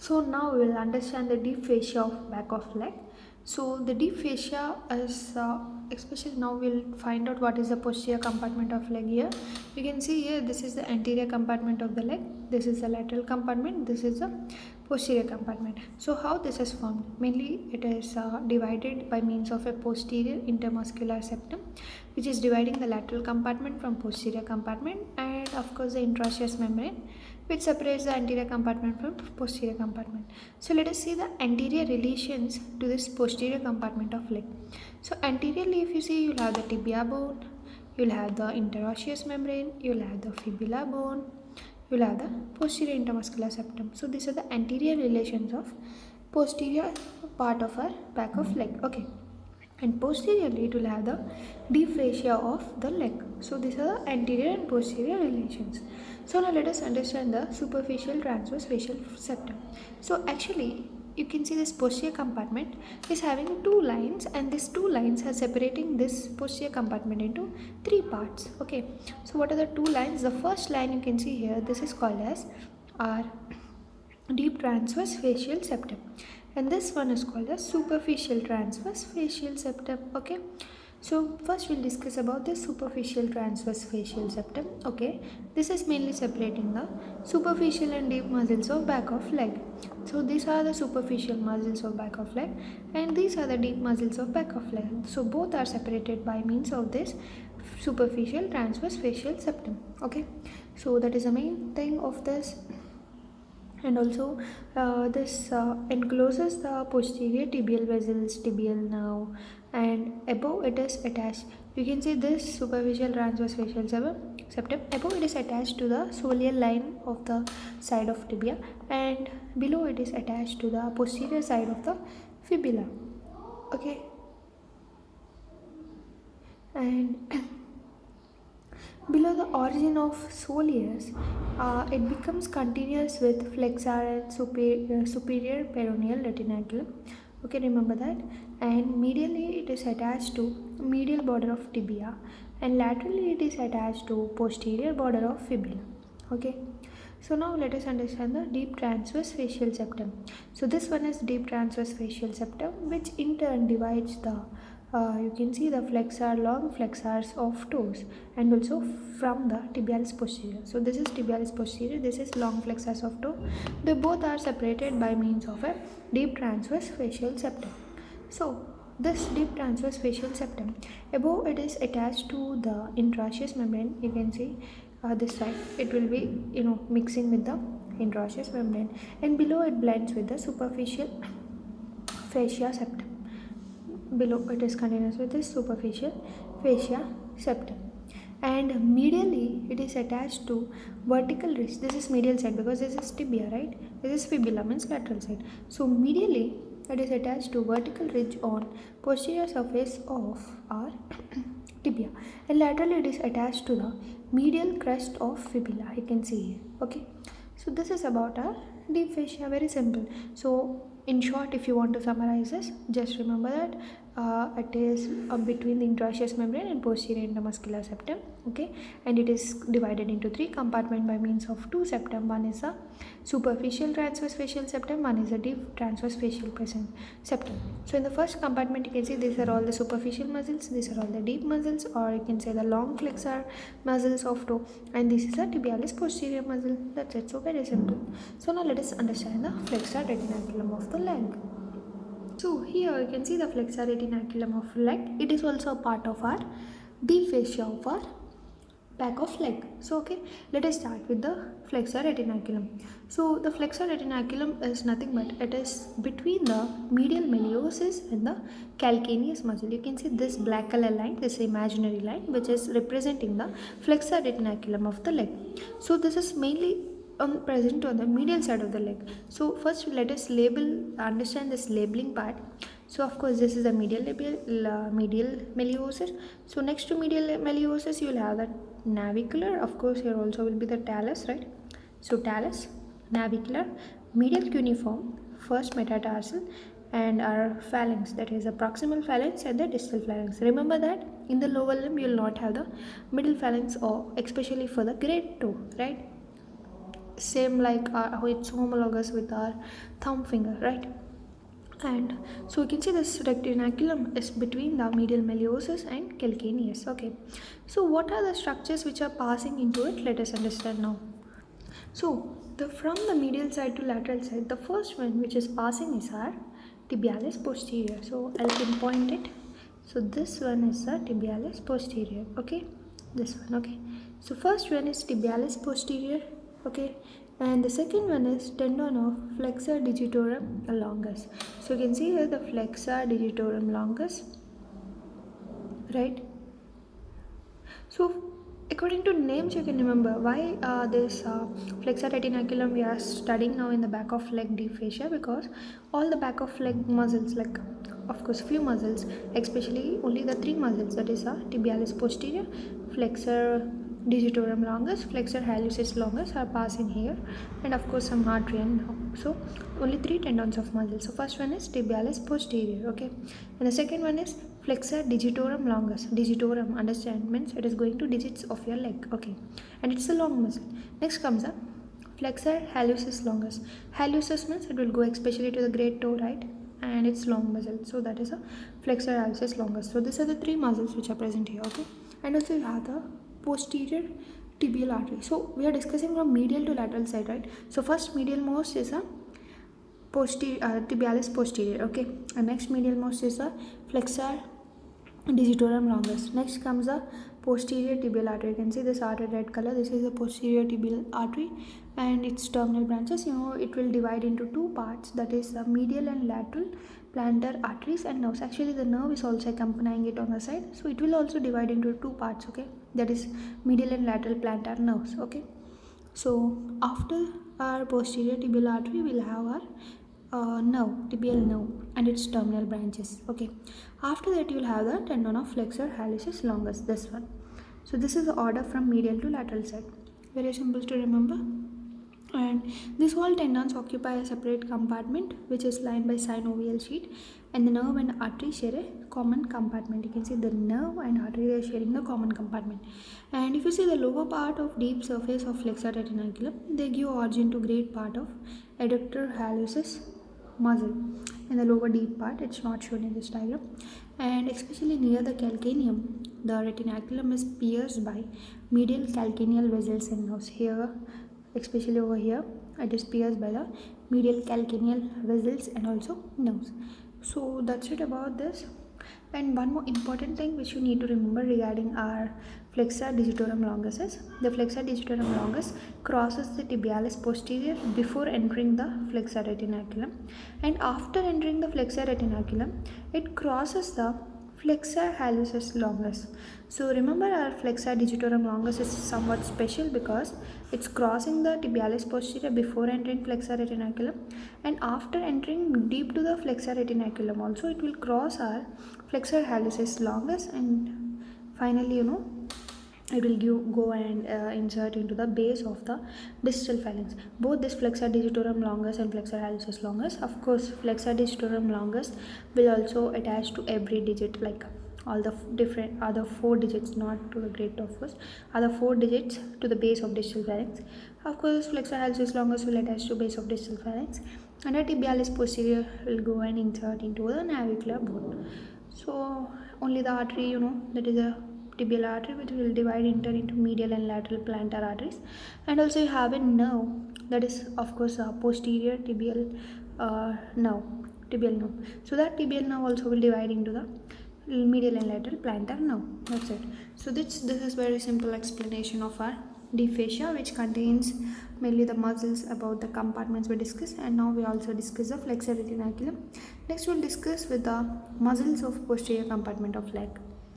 So now we will understand the deep fascia of back of leg. So the deep fascia is especially now we'll find out what is the posterior compartment of leg here. You can see here this is the anterior compartment of the leg. This is the lateral compartment. This is the posterior compartment. So how this is formed? Mainly it is divided by means of a posterior intermuscular septum, which is dividing the lateral compartment from posterior compartment, and of course the interosseous membrane, which separates the anterior compartment from posterior compartment. So let us see the anterior relations to this posterior compartment of leg. So anteriorly, if you see, you'll have the tibia bone, you'll have the interosseous membrane, you'll have the fibula bone, you'll have the posterior intermuscular septum. So these are the anterior relations of posterior part of our back of leg. Okay. And posteriorly it will have the deep fascia of the leg. So these are the anterior and posterior relations. So now let us understand the superficial transverse facial septum. So actually you can see this posterior compartment is having two lines, and these two lines are separating this posterior compartment into three parts. Okay, so what are the two lines? The first line you can see here, this is called as our deep transverse facial septum, and this one is called as superficial transverse facial septum. Okay, so first we'll discuss about the superficial transverse facial septum. Okay, this is mainly separating the superficial and deep muscles of back of leg. So these are the superficial muscles of back of leg, and these are the deep muscles of back of leg. So both are separated by means of this superficial transverse facial septum. Okay, so that is the main thing of this. And also this encloses the posterior tibial vessels, tibial nerve, and above it is attached. You can see this superficial transverse facial septum. Above it is attached to the soleal line of the side of tibia, and below it is attached to the posterior side of the fibula. Okay, and below the origin of soleus, it becomes continuous with flexor and superior peroneal retinaculum. Okay, remember that. And medially it is attached to medial border of tibia, and laterally it is attached to posterior border of fibula. Okay, so now let us understand the deep transverse facial septum. So this one is deep transverse facial septum, which in turn divides the you can see the long flexors of toes, and also from the tibialis posterior. So this is tibialis posterior, this is long flexors of toe. They both are separated by means of a deep transverse facial septum. So this deep transverse facial septum, above it is attached to the interosseous membrane. You can see this side it will be mixing with the interosseous membrane, and below it blends with the superficial fascia septum. Below it is continuous with this superficial fascia septum, and medially it is attached to vertical ridge. This is medial side because this is tibia, right? This is fibula, means lateral side. So medially it is attached to vertical ridge on posterior surface of our tibia, and laterally it is attached to the medial crest of fibula. You can see here. Okay, so this is about our deep fascia. Very simple. So in short, if you want to summarize this, just remember that it is between the interosseous membrane and posterior intermuscular septum. Okay, and it is divided into three compartments by means of two septum. One is a superficial transverse facial septum, one is a deep transverse facial septum. So in the first compartment you can see these are all the superficial muscles, these are all the deep muscles, or you can say the long flexor muscles of toe, and this is a tibialis posterior muscle. That's it. So very simple. So now let us understand the flexor retinaculum of the leg. So here you can see the flexor retinaculum of leg. It is also a part of our deep fascia of our back of leg. So okay, let us start with the flexor retinaculum. So the flexor retinaculum is nothing but it is between the medial malleolus and the calcaneus muscle. You can see this black color line, this imaginary line, which is representing the flexor retinaculum of the leg. So this is mainly present on the medial side of the leg. So first let us understand this labeling part. So of course this is the medial malleolus. So next to medial malleolus you will have the navicular. Of course here also will be the talus, right? So talus, navicular, medial cuneiform, first metatarsal, and our phalanx, that is the proximal phalanx and the distal phalanx. Remember that in the lower limb you will not have the middle phalanx, or especially for the great toe, right? same like how it's homologous with our thumb finger, right? And so you can see this retinaculum is between the medial malleolus and calcaneus. Okay, so what are the structures which are passing into it? Let us understand now. So the from the medial side to lateral side, the first one which is passing is our tibialis posterior. So I'll pinpoint it. So this one is the tibialis posterior. Okay, this one. Okay, so first one is tibialis posterior. Okay, and the second one is tendon of flexor digitorum longus. So you can see here the flexor digitorum longus, right? So according to names, you can remember why this flexor retinaculum we are studying now in the back of leg deep fascia, because all the back of leg muscles, like of course few muscles, especially only the three muscles, that is tibialis posterior, flexor digitorum longus, flexor hallucis longus are passing here, and of course some artery and nerve. So only three tendons of muscle. So first one is tibialis posterior, okay, and the second one is flexor digitorum longus. Digitorum, understand, means it is going to digits of your leg, okay, and it's a long muscle. Next comes up flexor hallucis longus. Hallucis means it will go especially to the great toe, right, and it's long muscle, so that is a flexor hallucis longus. So these are the three muscles which are present here, okay, and also you have the posterior tibial artery. So we are discussing from medial to lateral side, right? So first medial most is a tibialis posterior, okay, and next medial most is a flexor digitorum longus. Next comes the posterior tibial artery. You can see this artery red color. This is the posterior tibial artery and its terminal branches. You know, it will divide into two parts, that is the medial and lateral plantar arteries and nerves. Actually the nerve is also accompanying it on the side, so it will also divide into two parts, okay, that is medial and lateral plantar nerves, okay. So after our posterior tibial artery, we'll have our nerve, tibial nerve and its terminal branches, okay. After that you'll have the tendon of flexor hallucis longus, this one. So this is the order from medial to lateral side, very simple to remember. And these all tendons occupy a separate compartment which is lined by synovial sheet, and the nerve and artery share a common compartment. You can see the nerve and artery are sharing the common compartment. And if you see the lower part of deep surface of flexor retinaculum, they give origin to great part of adductor hallucis muscle in the lower deep part. It's not shown in this diagram, and especially near the calcaneum, the retinaculum is pierced by medial calcaneal vessels and nerves. Here, especially over here, it is pierced by the medial calcaneal vessels and also nerves. So that's it about this. And one more important thing which you need to remember regarding our flexor digitorum longus is the flexor digitorum longus crosses the tibialis posterior before entering the flexor retinaculum, and after entering the flexor retinaculum it crosses the flexor hallucis longus. So remember, our flexor digitorum longus is somewhat special because it's crossing the tibialis posterior before entering flexor retinaculum, and after entering deep to the flexor retinaculum also it will cross our flexor hallucis longus, and finally it will go and insert into the base of the distal phalanx. Both this flexor digitorum longus and flexor hallucis longus, of course flexor digitorum longus will also attach to every digit, like all the different other four digits, not to the great toe first, other four digits to the base of distal phalanx. Of course flexor hallucis longus will attach to base of distal phalanx, and the tibialis posterior will go and insert into the navicular bone. So only the artery, that is a tibial artery, which will divide into medial and lateral plantar arteries, and also you have a nerve, that is of course a posterior tibial nerve, tibial nerve. So that tibial nerve also will divide into the medial and lateral plantar nerve. That's it. So this is very simple explanation of our deep fascia, which contains mainly the muscles about the compartments we discussed, and now we also discuss the flexor retinaculum. Next we'll discuss with the muscles of posterior compartment of leg.